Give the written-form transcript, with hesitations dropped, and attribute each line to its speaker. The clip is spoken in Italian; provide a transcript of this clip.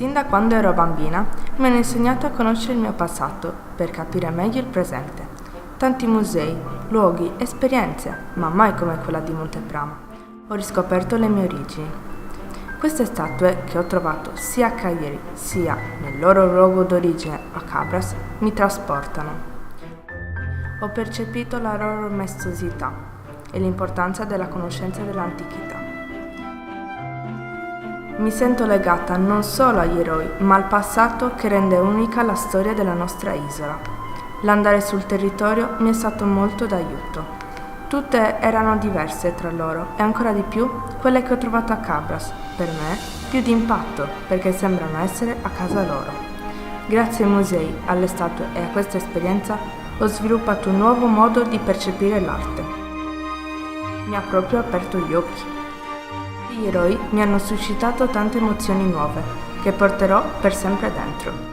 Speaker 1: Sin da quando ero bambina mi hanno insegnato a conoscere il mio passato per capire meglio il presente. Tanti musei, luoghi, esperienze, ma mai come quella di Monteprama. Ho riscoperto le mie origini. Queste statue che ho trovato sia a Cagliari sia nel loro luogo d'origine a Cabras mi trasportano. Ho percepito la loro maestosità e l'importanza della conoscenza dell'antichità. Mi sento legata non solo agli eroi, ma al passato che rende unica la storia della nostra isola. L'andare sul territorio mi è stato molto d'aiuto. Tutte erano diverse tra loro e ancora di più quelle che ho trovato a Cabras, per me più di impatto perché sembrano essere a casa loro. Grazie ai musei, alle statue e a questa esperienza ho sviluppato un nuovo modo di percepire l'arte. Mi ha proprio aperto gli occhi. Gli eroi mi hanno suscitato tante emozioni nuove che porterò per sempre dentro.